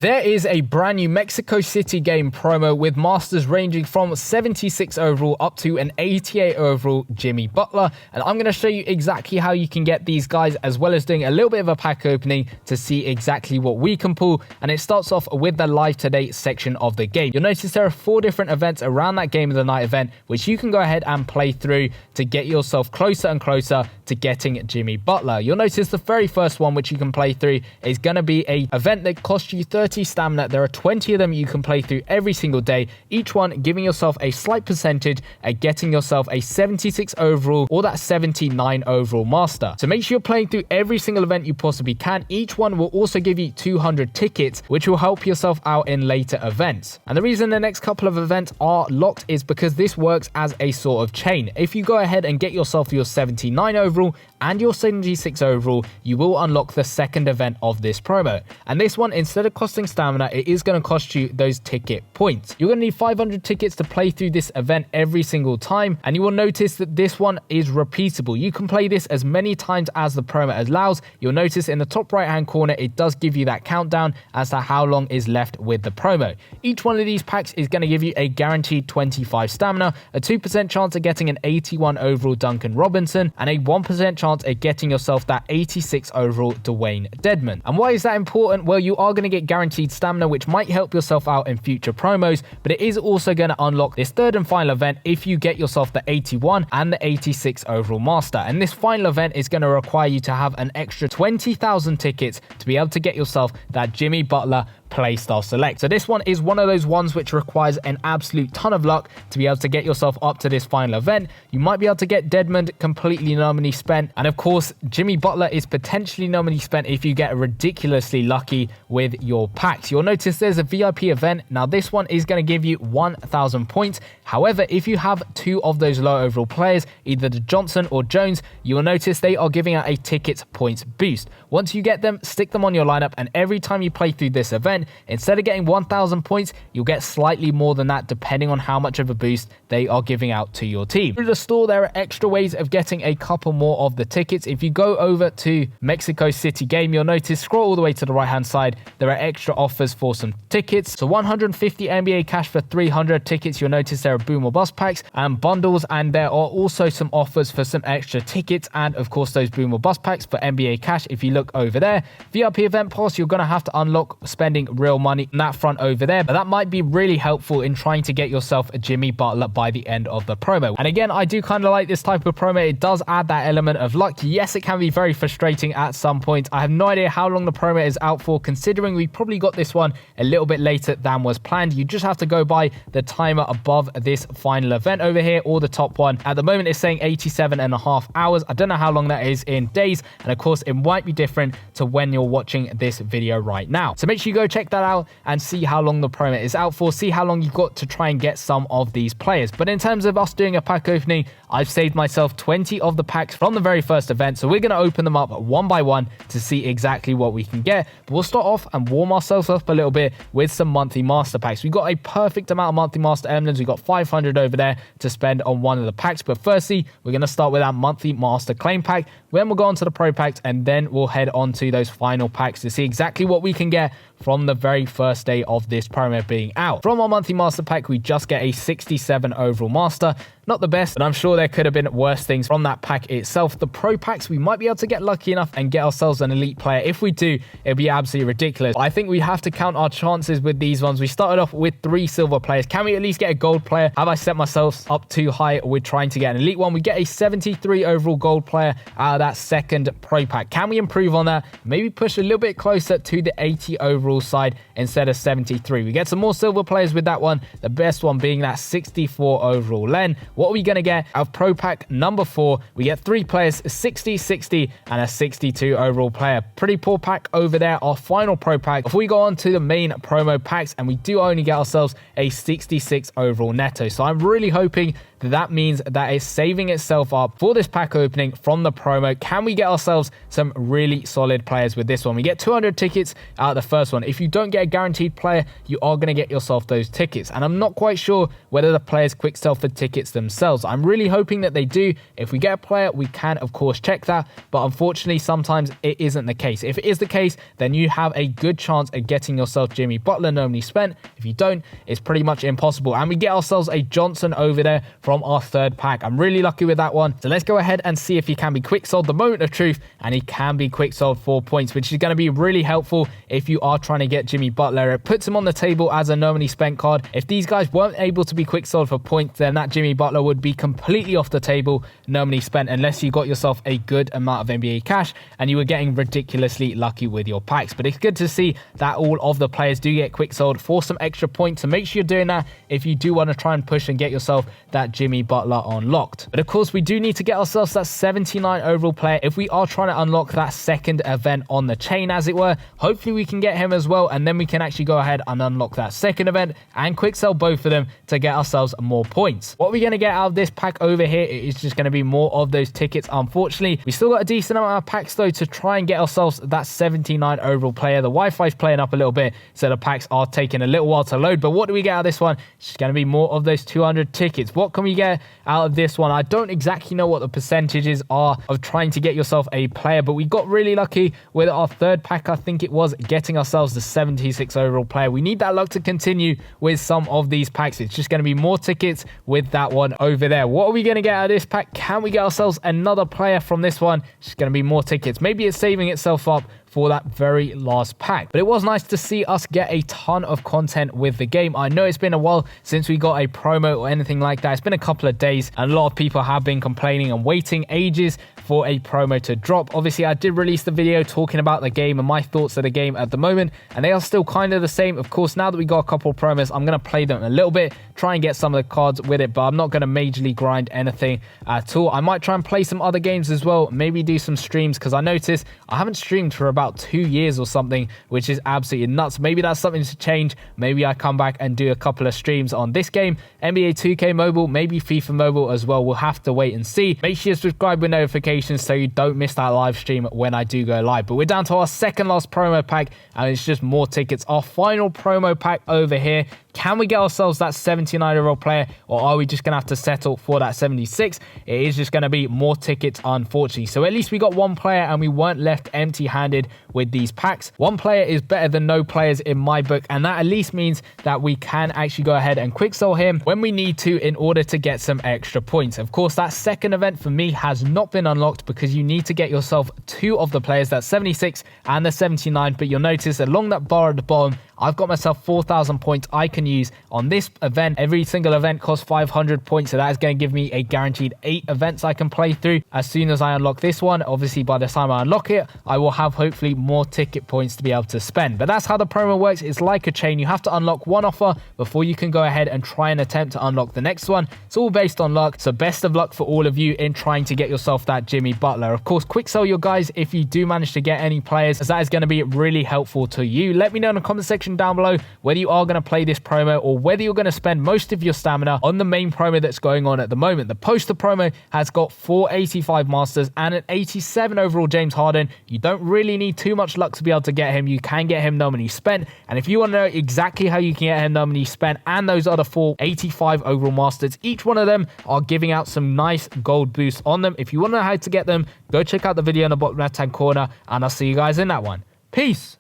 There is a brand new Mexico City game promo with masters ranging from 76 overall up to an 88 overall Jimmy Butler, and I'm going to show you exactly how you can get these guys, as well as doing a little bit of a pack opening to see exactly what we can pull. And it starts off with the live today section of the game. You'll notice there are 4 different events around that game of the night event, which you can go ahead and play through to get yourself closer and closer to getting Jimmy Butler. You'll notice the very first one which you can play through is going to be a event that costs you 30 stamina. There are 20 of them you can play through every single day, each one giving yourself a slight percentage at getting yourself a 76 overall or that 79 overall master. So make sure you're playing through every single event you possibly can. Each one will also give you 200 tickets, which will help yourself out in later events. And the reason the next couple of events are locked is because this works as a sort of chain. If you go ahead and get yourself your 79 overall and your 76 overall, you will unlock the second event of this promo. And this one, instead of costing stamina, it is going to cost you those ticket points. You're going to need 500 tickets to play through this event every single time, and you will notice that this one is repeatable. You can play this as many times as the promo allows. You'll notice in the top right hand corner it does give you that countdown as to how long is left with the promo. Each one of these packs is going to give you a guaranteed 25 stamina, a 2% chance of getting an 81 overall Duncan Robinson, and a 1% chance at getting yourself that 86 overall Dwayne Dedmon. And why is that important? Well, you are going to get guaranteed stamina, which might help yourself out in future promos, but it is also going to unlock this third and final event if you get yourself the 81 and the 86 overall master. And this final event is going to require you to have an extra 20,000 tickets to be able to get yourself that Jimmy Butler playstyle select. So this one is one of those ones which requires an absolute ton of luck to be able to get yourself up to this final event. You might be able to get Dedmon completely nominally spent, and of course Jimmy Butler is potentially nominally spent if you get ridiculously lucky with your packs. You'll notice there's a VIP event. Now this one is going to give you 1,000 points. However, if you have 2 of those low overall players, either the Johnson or Jones, you will notice they are giving out a tickets points boost. Once you get them, stick them on your lineup, and every time you play through this event, instead of getting 1,000 points, you'll get slightly more than that depending on how much of a boost they are giving out to your team. Through the store, there are extra ways of getting a couple more of the tickets. If you go over to Mexico City game, you'll notice, scroll all the way to the right hand side, there are extra offers for some tickets. So 150 NBA cash for 300 tickets. You'll notice there are boom or bust packs and bundles, and there are also some offers for some extra tickets and of course those boom or bust packs for NBA cash. If you look over there, VIP event pass, you're going to have to unlock spending real money on that front over there, but that might be really helpful in trying to get yourself a Jimmy Butler by the end of the promo. And again, I do kind of like this type of promo. It does add that element of luck. Yes, it can be very frustrating at some point. I have no idea how long the promo is out for, considering we probably got this one a little bit later than was planned. You just have to go by the timer above this final event over here, or the top one. At the moment it's saying 87.5 hours. I don't know how long that is in days, and of course it might be different to when you're watching this video right now. So make sure you go check that out and see how long the promo is out for, see how long you've got to try and get some of these players. But in terms of us doing a pack opening, I've saved myself 20 of the packs from the very first event, so we're going to open them up one by one to see exactly what we can get. But we'll start off and warm ourselves up a little bit with some monthly master packs. We've got a perfect amount of monthly master emblems. We've got 500 over there to spend on one of the packs, but firstly we're going to start with our monthly master claim pack, then we'll go on to the pro packs, and then we'll head on to those final packs to see exactly what we can get from the very first day of this promo being out. From our monthly master pack, we just get a 67 overall master. Not the best, but I'm sure there could have been worse things from that pack itself. The pro packs, we might be able to get lucky enough and get ourselves an elite player. If we do, it'll be absolutely ridiculous. I think we have to count our chances with these ones. We started off with 3 silver players. Can we at least get a gold player? Have I set myself up too high with trying to get an elite one? We get a 73 overall gold player out of that second pro pack. Can we improve on that? Maybe push a little bit closer to the 80 overall side instead of 73. We get some more silver players with that one, the best one being that 64 overall Len. What are we going to get out of pro pack number 4? We get 3 players, 60, 60, and a 62 overall player. Pretty poor pack over there. Our final pro pack, before we go on to the main promo packs, and we do only get ourselves a 66 overall Neto. So I'm really hoping that means that it's saving itself up for this pack opening from the promo. Can we get ourselves some really solid players with this one? We get 200 tickets out of the first one. If you don't get a guaranteed player, you are going to get yourself those tickets, and I'm not quite sure whether the players quick sell for tickets themselves themselves. I'm really hoping that they do. If we get a player, we can of course check that, but unfortunately sometimes it isn't the case. If it is the case, then you have a good chance of getting yourself Jimmy Butler nominally spent. If you don't, it's pretty much impossible. And we get ourselves a Johnson over there from our third pack. I'm really lucky with that one. So let's go ahead and see if he can be quick sold. The moment of truth, and he can be quick sold for points, which is going to be really helpful if you are trying to get Jimmy Butler. It puts him on the table as a nominally spent card. If these guys weren't able to be quick sold for points, then that Jimmy Butler would be completely off the table, nominally spent, unless you got yourself a good amount of NBA cash and you were getting ridiculously lucky with your packs. But it's good to see that all of the players do get quick sold for some extra points. So make sure you're doing that if you do want to try and push and get yourself that Jimmy Butler unlocked. But of course, we do need to get ourselves that 79 overall player if we are trying to unlock that second event on the chain, as it were. Hopefully we can get him as well, and then we can actually go ahead and unlock that second event and quick sell both of them to get ourselves more points. What we're going to get out of this pack over here is just going to be more of those tickets. Unfortunately, we still got a decent amount of packs though to try and get ourselves that 79 overall player. The Wi-Fi's playing up a little bit, so the packs are taking a little while to load. But what do we get out of this one? It's just going to be more of those 200 tickets. What can we get out of this one? I don't exactly know what the percentages are of trying to get yourself a player, but we got really lucky with our third pack. I think it was getting ourselves the 76 overall player. We need that luck to continue with some of these packs. It's just going to be more tickets with that one over there. What are we going to get out of this pack? Can we get ourselves another player from this one? It's just going to be more tickets. Maybe it's saving itself up for that very last pack. But it was nice to see us get a ton of content with the game. I know it's been a while since we got a promo or anything like that. It's been a couple of days, and a lot of people have been complaining and waiting ages for a promo to drop. Obviously, I did release the video talking about the game and my thoughts of the game at the moment, and they are still kind of the same. Of course, now that we got a couple of promos, I'm going to play them a little bit, try and get some of the cards with it, but I'm not going to majorly grind anything at all. I might try and play some other games as well, maybe do some streams, because I noticed I haven't streamed for about 2 years or something, which is absolutely nuts. Maybe that's something to change. Maybe I come back and do a couple of streams on this game, NBA 2K Mobile, maybe FIFA Mobile as well. We'll have to wait and see. Make sure you subscribe with notifications so you don't miss that live stream when I do go live. But we're down to our second last promo pack, and it's just more tickets. Our final promo pack over here. Can we get ourselves that 79-year-old player, or are we just going to have to settle for that 76? It is just going to be more tickets, unfortunately. So at least we got one player and we weren't left empty-handed with these packs. One player is better than no players in my book, and that at least means that we can actually go ahead and quick sell him when we need to in order to get some extra points. Of course, that second event for me has not been unlocked because you need to get yourself two of the players, that 76 and the 79. But you'll notice along that bar at the bottom, I've got myself 4,000 points I can use on this event. Every single event costs 500 points, so that is going to give me a guaranteed 8 events I can play through as soon as I unlock this one. Obviously, by the time I unlock it, I will have hopefully more ticket points to be able to spend. But that's how the promo works. It's like a chain. You have to unlock one offer before you can go ahead and try and attempt to unlock the next one. It's all based on luck, so best of luck for all of you in trying to get yourself that Jimmy Butler. Of course, quick sell your guys if you do manage to get any players, as that is going to be really helpful to you. Let me know in the comment section down below whether you are going to play this promo or whether you're going to spend most of your stamina on the main promo that's going on at the moment. The poster promo has got 485 Masters and an 87 overall James Harden. You don't really need too much luck to be able to get him. You can get him nominally spent, and if you want to know exactly how you can get him nominally spent and those other 485 overall Masters, each one of them are giving out some nice gold boosts on them. If you want to know how to get them, go check out the video in the bottom left hand corner, and I'll see you guys in that one. Peace.